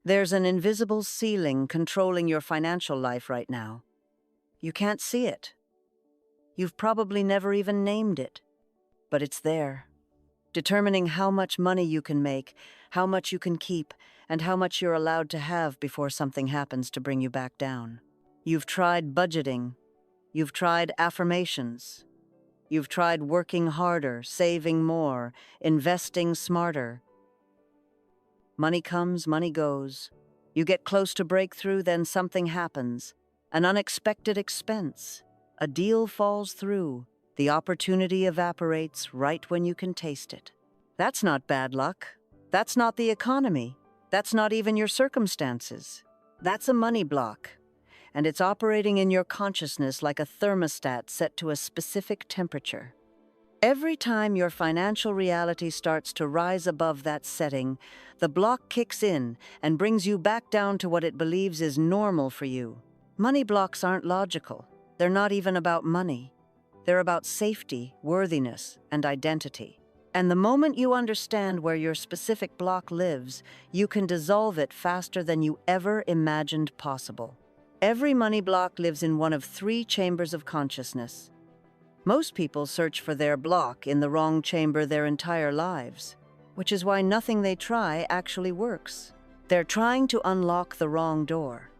There's an invisible ceiling controlling your financial life right now. You can't see it. You've probably never even named it, but it's there, determining how much money you can make, how much you can keep, and how much you're allowed to have before something happens to bring you back down. You've tried budgeting. You've tried affirmations. You've tried working harder, saving more, investing smarter. Money comes, money goes. You get close to breakthrough, then something happens. An unexpected expense. A deal falls through. The opportunity evaporates right when you can taste it. That's not bad luck. That's not the economy. That's not even your circumstances. That's a money block. And it's operating in your consciousness like a thermostat set to a specific temperature. Every time your financial reality starts to rise above that setting, the block kicks in and brings you back down to what it believes is normal for you. Money blocks aren't logical. They're not even about money. They're about safety, worthiness, and identity. And the moment you understand where your specific block lives, you can dissolve it faster than you ever imagined possible. Every money block lives in one of 3 chambers of consciousness. Most people search for their block in the wrong chamber their entire lives, which is why nothing they try actually works. They're trying to unlock the wrong door.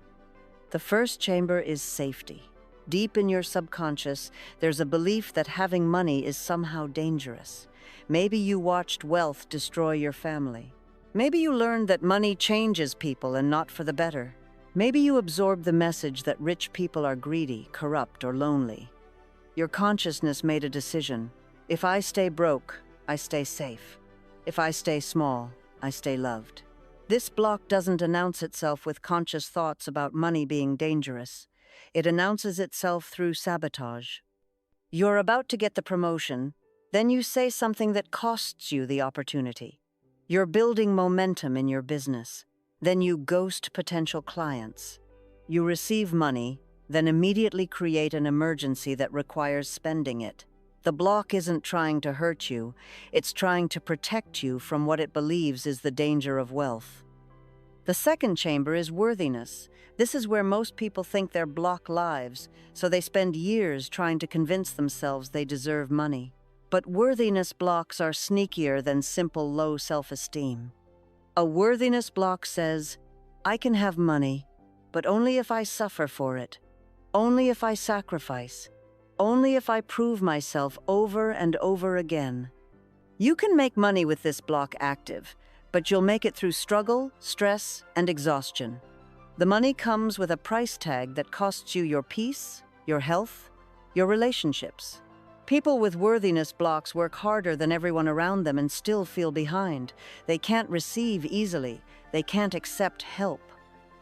The first chamber is safety. Deep in your subconscious, there's a belief that having money is somehow dangerous. Maybe you watched wealth destroy your family. Maybe you learned that money changes people and not for the better. Maybe you absorbed the message that rich people are greedy, corrupt, or lonely. Your consciousness made a decision. If I stay broke, I stay safe. If I stay small, I stay loved. This block doesn't announce itself with conscious thoughts about money being dangerous. It announces itself through sabotage. You're about to get the promotion, then you say something that costs you the opportunity. You're building momentum in your business. Then you ghost potential clients. You receive money, then immediately create an emergency that requires spending it. The block isn't trying to hurt you, it's trying to protect you from what it believes is the danger of wealth. The second chamber is worthiness. This is where most people think their block lives, so they spend years trying to convince themselves they deserve money. But worthiness blocks are sneakier than simple low self-esteem. A worthiness block says, I can have money, but only if I suffer for it, only if I sacrifice, only if I prove myself over and over again. You can make money with this block active, but you'll make it through struggle, stress, and exhaustion. The money comes with a price tag that costs you your peace, your health, your relationships. People with worthiness blocks work harder than everyone around them and still feel behind. They can't receive easily. They can't accept help.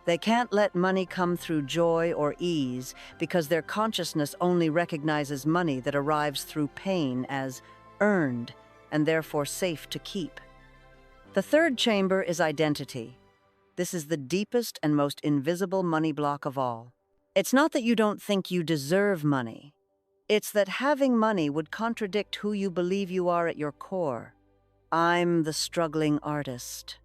They can't let money come through joy or ease because their consciousness only recognizes money that arrives through pain as earned and therefore safe to keep. The third chamber is identity. This is the deepest and most invisible money block of all. It's not that you don't think you deserve money. It's that having money would contradict who you believe you are at your core. I'm the struggling artist.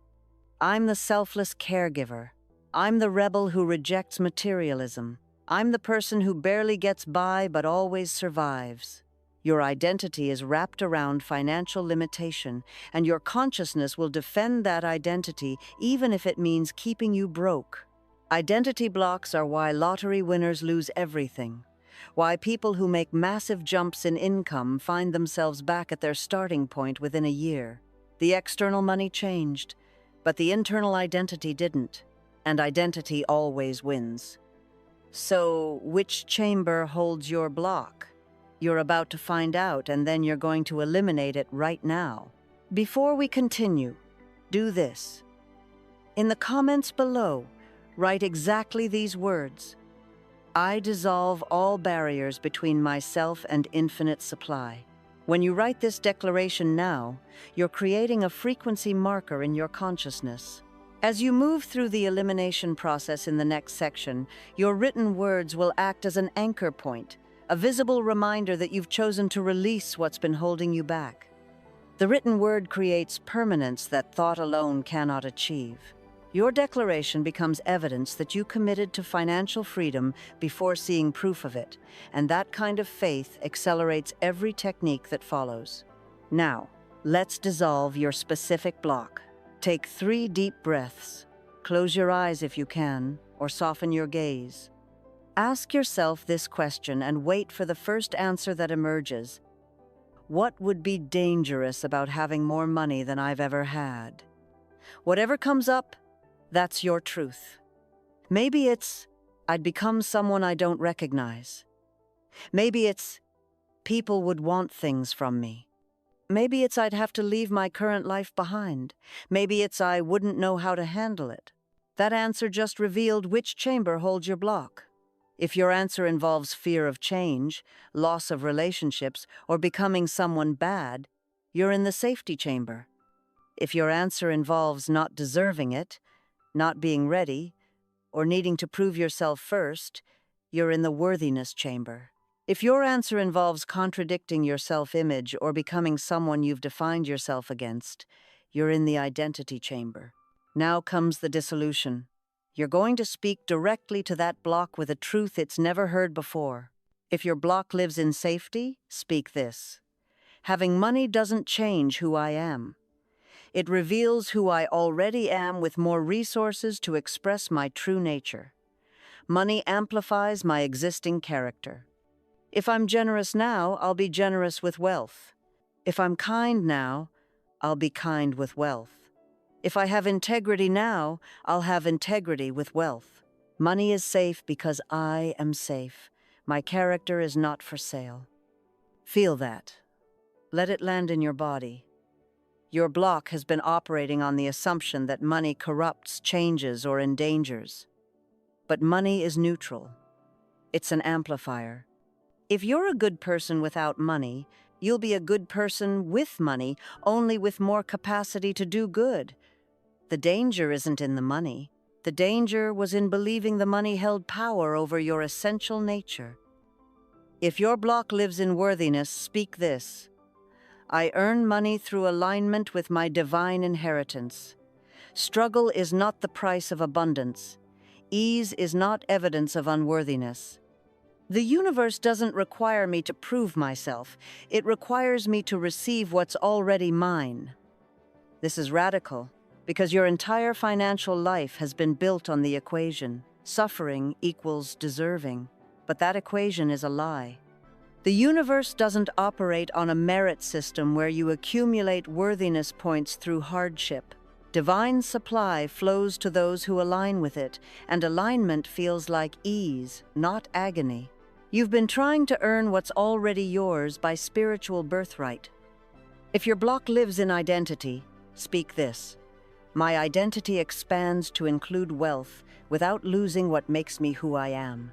I'm the selfless caregiver. I'm the rebel who rejects materialism. I'm the person who barely gets by but always survives. Your identity is wrapped around financial limitation, and your consciousness will defend that identity even if it means keeping you broke. Identity blocks are why lottery winners lose everything. Why people who make massive jumps in income find themselves back at their starting point within a year. The external money changed, but the internal identity didn't, and identity always wins. So, which chamber holds your block? You're about to find out, and then you're going to eliminate it right now. Before we continue, do this. In the comments below, write exactly these words. I dissolve all barriers between myself and infinite supply. When you write this declaration now, you're creating a frequency marker in your consciousness. As you move through the elimination process in the next section, your written words will act as an anchor point, a visible reminder that you've chosen to release what's been holding you back. The written word creates permanence that thought alone cannot achieve. Your declaration becomes evidence that you committed to financial freedom before seeing proof of it, and that kind of faith accelerates every technique that follows. Now, let's dissolve your specific block. Take 3 deep breaths. Close your eyes if you can, or soften your gaze. Ask yourself this question and wait for the first answer that emerges. What would be dangerous about having more money than I've ever had? Whatever comes up, that's your truth. Maybe it's, I'd become someone I don't recognize. Maybe it's, people would want things from me. Maybe it's, I'd have to leave my current life behind. Maybe it's, I wouldn't know how to handle it. That answer just revealed which chamber holds your block. If your answer involves fear of change, loss of relationships, or becoming someone bad, you're in the safety chamber. If your answer involves not deserving it, not being ready, or needing to prove yourself first, you're in the worthiness chamber. If your answer involves contradicting your self-image or becoming someone you've defined yourself against, you're in the identity chamber. Now comes the dissolution. You're going to speak directly to that block with a truth it's never heard before. If your block lives in safety, speak this. Having money doesn't change who I am. It reveals who I already am with more resources to express my true nature. Money amplifies my existing character. If I'm generous now, I'll be generous with wealth. If I'm kind now, I'll be kind with wealth. If I have integrity now, I'll have integrity with wealth. Money is safe because I am safe. My character is not for sale. Feel that. Let it land in your body. Your block has been operating on the assumption that money corrupts, changes, or endangers. But money is neutral. It's an amplifier. If you're a good person without money, you'll be a good person with money, only with more capacity to do good. The danger isn't in the money. The danger was in believing the money held power over your essential nature. If your block lives in worthiness, speak this. I earn money through alignment with my divine inheritance. Struggle is not the price of abundance. Ease is not evidence of unworthiness. The universe doesn't require me to prove myself. It requires me to receive what's already mine. This is radical, because your entire financial life has been built on the equation. Suffering equals deserving. But that equation is a lie. The universe doesn't operate on a merit system where you accumulate worthiness points through hardship. Divine supply flows to those who align with it, and alignment feels like ease, not agony. You've been trying to earn what's already yours by spiritual birthright. If your block lives in identity, speak this. My identity expands to include wealth without losing what makes me who I am.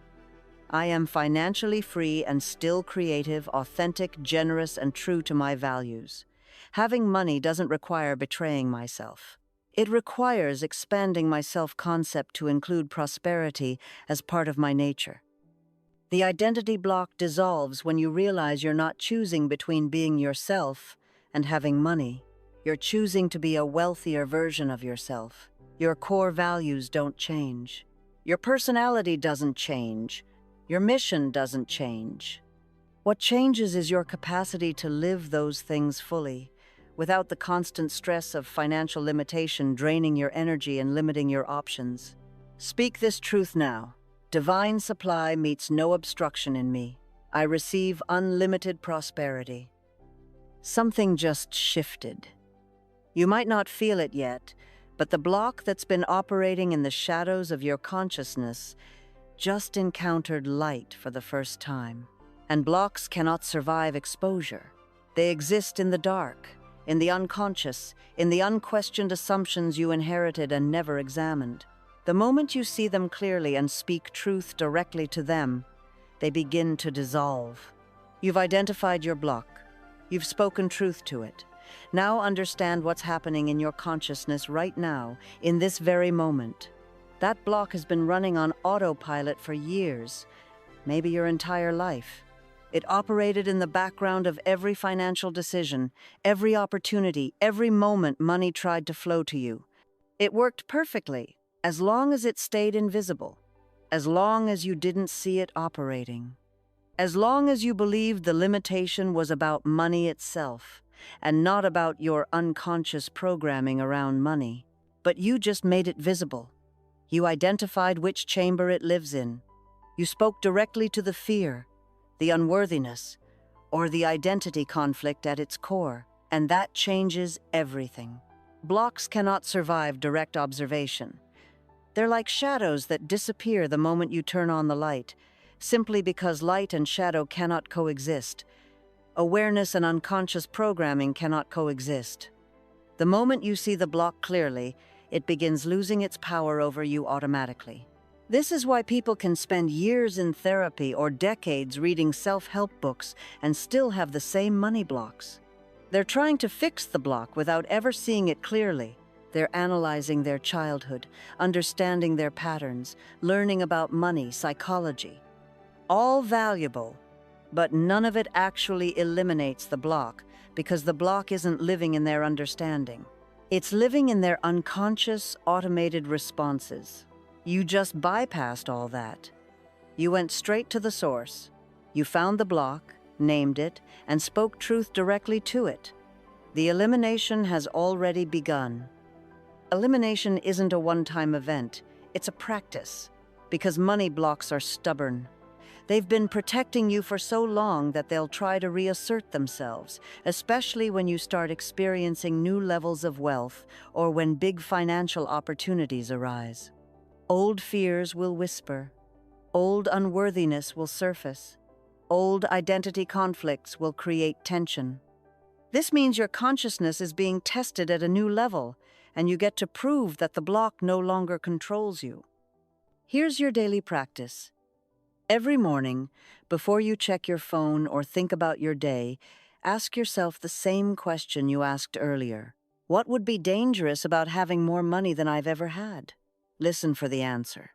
I am financially free and still creative, authentic, generous, and true to my values. Having money doesn't require betraying myself. It requires expanding my self-concept to include prosperity as part of my nature. The identity block dissolves when you realize you're not choosing between being yourself and having money. You're choosing to be a wealthier version of yourself. Your core values don't change. Your personality doesn't change. Your mission doesn't change. What changes is your capacity to live those things fully, without the constant stress of financial limitation draining your energy and limiting your options. Speak this truth now. Divine supply meets no obstruction in me. I receive unlimited prosperity. Something just shifted. You might not feel it yet, but the block that's been operating in the shadows of your consciousness just encountered light for the first time. And blocks cannot survive exposure. They exist in the dark, in the unconscious, in the unquestioned assumptions you inherited and never examined. The moment you see them clearly and speak truth directly to them, they begin to dissolve. You've identified your block. You've spoken truth to it. Now understand what's happening in your consciousness right now, in this very moment. That block has been running on autopilot for years, maybe your entire life. It operated in the background of every financial decision, every opportunity, every moment money tried to flow to you. It worked perfectly, as long as it stayed invisible, as long as you didn't see it operating, as long as you believed the limitation was about money itself, and not about your unconscious programming around money. But you just made it visible. You identified which chamber it lives in. You spoke directly to the fear, the unworthiness, or the identity conflict at its core, and that changes everything. Blocks cannot survive direct observation. They're like shadows that disappear the moment you turn on the light, simply because light and shadow cannot coexist. Awareness and unconscious programming cannot coexist. The moment you see the block clearly, it begins losing its power over you automatically. This is why people can spend years in therapy or decades reading self-help books and still have the same money blocks. They're trying to fix the block without ever seeing it clearly. They're analyzing their childhood, understanding their patterns, learning about money, psychology. All valuable, but none of it actually eliminates the block, because the block isn't living in their understanding. It's living in their unconscious, automated responses. You just bypassed all that. You went straight to the source. You found the block, named it, and spoke truth directly to it. The elimination has already begun. Elimination isn't a one-time event. It's a practice, because money blocks are stubborn. They've been protecting you for so long that they'll try to reassert themselves, especially when you start experiencing new levels of wealth or when big financial opportunities arise. Old fears will whisper. Old unworthiness will surface. Old identity conflicts will create tension. This means your consciousness is being tested at a new level, and you get to prove that the block no longer controls you. Here's your daily practice. Every morning, before you check your phone or think about your day, ask yourself the same question you asked earlier. What would be dangerous about having more money than I've ever had? Listen for the answer.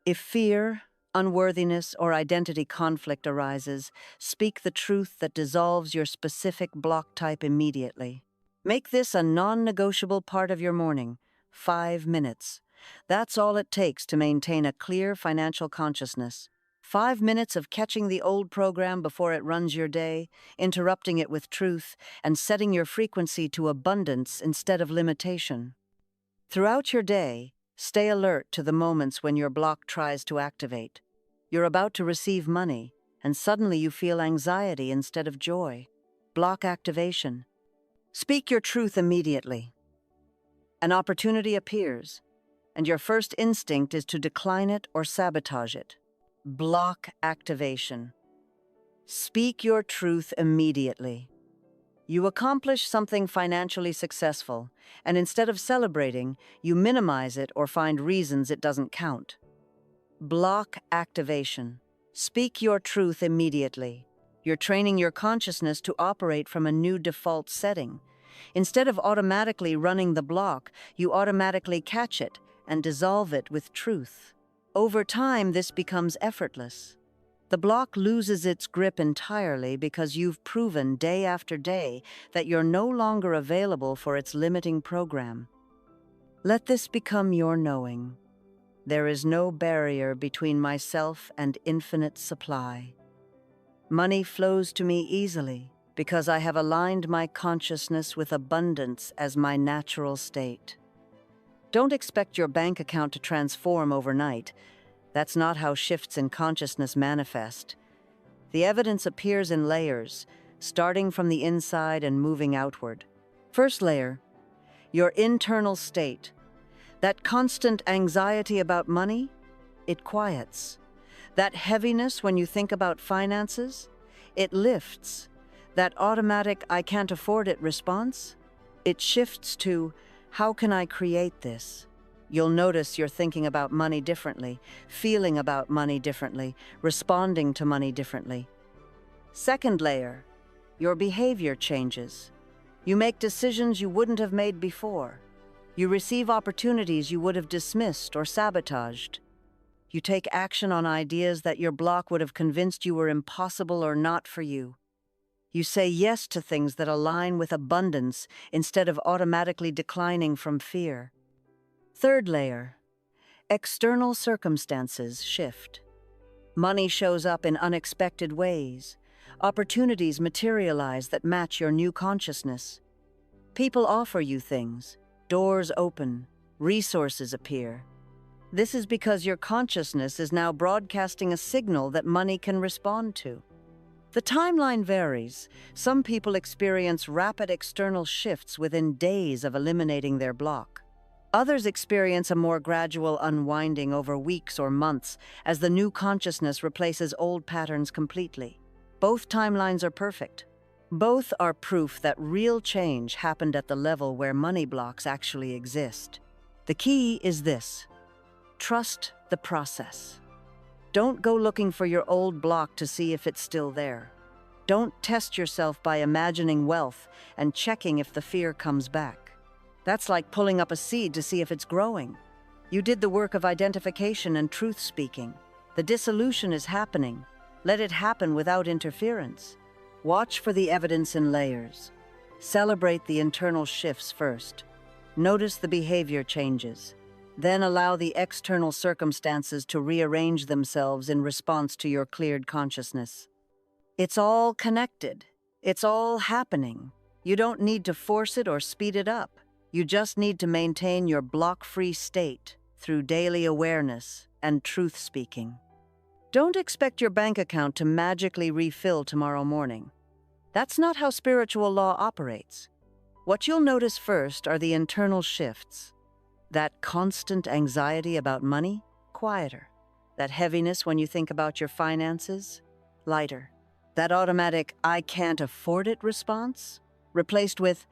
If fear, unworthiness, or identity conflict arises, speak the truth that dissolves your specific block type immediately. Make this a non-negotiable part of your morning. 5 minutes. That's all it takes to maintain a clear financial consciousness. 5 minutes of catching the old program before it runs your day, interrupting it with truth, and setting your frequency to abundance instead of limitation. Throughout your day, stay alert to the moments when your block tries to activate. You're about to receive money, and suddenly you feel anxiety instead of joy. Block activation. Speak your truth immediately. An opportunity appears, and your first instinct is to decline it or sabotage it. Block activation. Speak your truth immediately. You accomplish something financially successful, and instead of celebrating, you minimize it or find reasons it doesn't count. Block activation. Speak your truth immediately. You're training your consciousness to operate from a new default setting. Instead of automatically running the block, you automatically catch it and dissolve it with truth. Over time, this becomes effortless. The block loses its grip entirely because you've proven day after day that you're no longer available for its limiting program. Let this become your knowing. There is no barrier between myself and infinite supply. Money flows to me easily because I have aligned my consciousness with abundance as my natural state. Don't expect your bank account to transform overnight. That's not how shifts in consciousness manifest. The evidence appears in layers, starting from the inside and moving outward. First layer, your internal state. That constant anxiety about money, it quiets. That heaviness when you think about finances, it lifts. That automatic "I can't afford it" response, it shifts to "How can I create this?" You'll notice you're thinking about money differently, feeling about money differently, responding to money differently. Second layer, your behavior changes. You make decisions you wouldn't have made before. You receive opportunities you would have dismissed or sabotaged. You take action on ideas that your block would have convinced you were impossible or not for you. You say yes to things that align with abundance instead of automatically declining from fear. Third layer, external circumstances shift. Money shows up in unexpected ways. Opportunities materialize that match your new consciousness. People offer you things, doors open, resources appear. This is because your consciousness is now broadcasting a signal that money can respond to. The timeline varies. Some people experience rapid external shifts within days of eliminating their block. Others experience a more gradual unwinding over weeks or months as the new consciousness replaces old patterns completely. Both timelines are perfect. Both are proof that real change happened at the level where money blocks actually exist. The key is this: trust the process. Don't go looking for your old block to see if it's still there. Don't test yourself by imagining wealth and checking if the fear comes back. That's like pulling up a seed to see if it's growing. You did the work of identification and truth-speaking. The dissolution is happening. Let it happen without interference. Watch for the evidence in layers. Celebrate the internal shifts first. Notice the behavior changes. Then allow the external circumstances to rearrange themselves in response to your cleared consciousness. It's all connected. It's all happening. You don't need to force it or speed it up. You just need to maintain your block-free state through daily awareness and truth-speaking. Don't expect your bank account to magically refill tomorrow morning. That's not how spiritual law operates. What you'll notice first are the internal shifts. That constant anxiety about money, quieter. That heaviness when you think about your finances, lighter. That automatic "I can't afford it" response, replaced with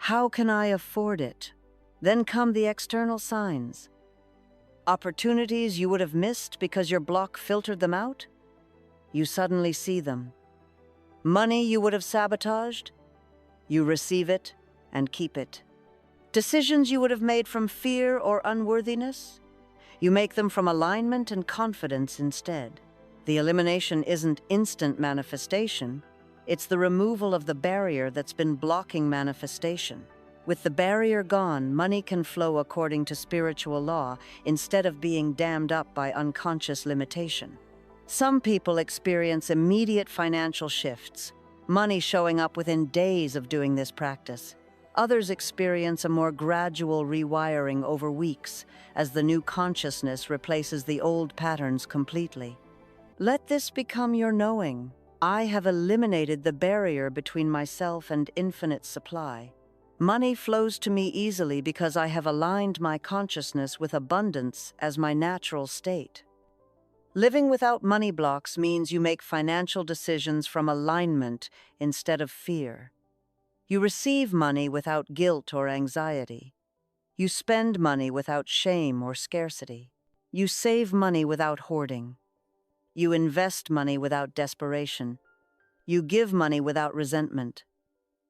"How can I afford it?" Then come the external signs. Opportunities you would have missed because your block filtered them out, you suddenly see them. Money you would have sabotaged, you receive it and keep it. Decisions you would have made from fear or unworthiness, you make them from alignment and confidence instead. The elimination isn't instant manifestation. It's the removal of the barrier that's been blocking manifestation. With the barrier gone, money can flow according to spiritual law instead of being dammed up by unconscious limitation. Some people experience immediate financial shifts, money showing up within days of doing this practice. Others experience a more gradual rewiring over weeks as the new consciousness replaces the old patterns completely. Let this become your knowing. I have eliminated the barrier between myself and infinite supply. Money flows to me easily because I have aligned my consciousness with abundance as my natural state. Living without money blocks means you make financial decisions from alignment instead of fear. You receive money without guilt or anxiety. You spend money without shame or scarcity. You save money without hoarding. You invest money without desperation. You give money without resentment.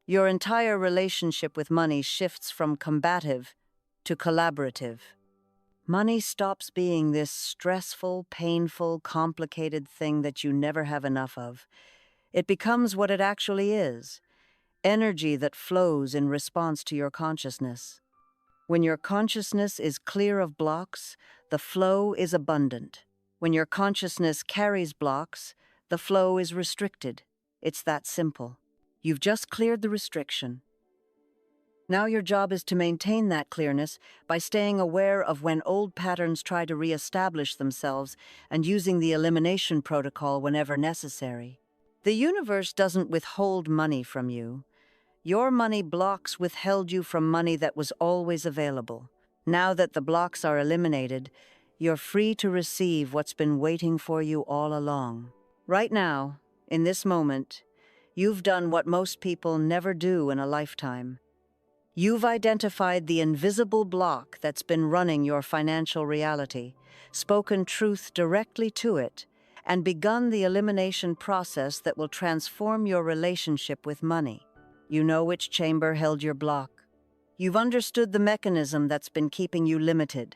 Your entire relationship with money shifts from combative to collaborative. Money stops being this stressful, painful, complicated thing that you never have enough of. It becomes what it actually is: energy that flows in response to your consciousness. When your consciousness is clear of blocks, the flow is abundant. When your consciousness carries blocks, the flow is restricted. It's that simple. You've just cleared the restriction. Now your job is to maintain that clearness by staying aware of when old patterns try to reestablish themselves and using the elimination protocol whenever necessary. The universe doesn't withhold money from you. Your money blocks withheld you from money that was always available. Now that the blocks are eliminated, you're free to receive what's been waiting for you all along. Right now, in this moment, you've done what most people never do in a lifetime. You've identified the invisible block that's been running your financial reality, spoken truth directly to it, and begun the elimination process that will transform your relationship with money. You know which chamber held your block. You've understood the mechanism that's been keeping you limited.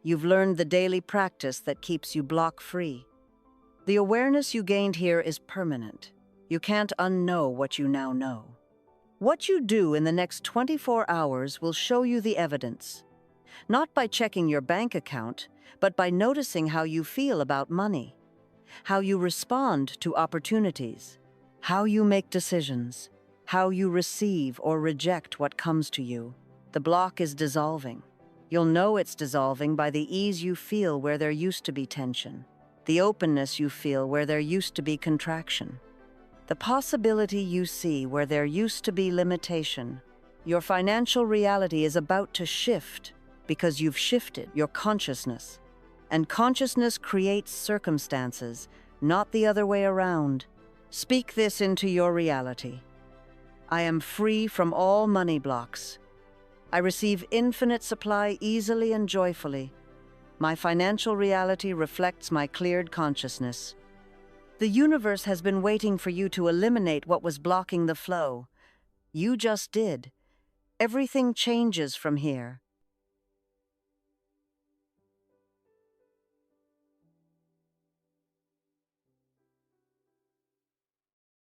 You've learned the daily practice that keeps you block-free. The awareness you gained here is permanent. You can't unknow what you now know. What you do in the next 24 hours will show you the evidence. Not by checking your bank account, but by noticing how you feel about money, how you respond to opportunities, how you make decisions, how you receive or reject what comes to you. The block is dissolving. You'll know it's dissolving by the ease you feel where there used to be tension, the openness you feel where there used to be contraction, the possibility you see where there used to be limitation. Your financial reality is about to shift because you've shifted your consciousness. And consciousness creates circumstances, not the other way around. Speak this into your reality. I am free from all money blocks. I receive infinite supply easily and joyfully. My financial reality reflects my cleared consciousness. The universe has been waiting for you to eliminate what was blocking the flow. You just did. Everything changes from here.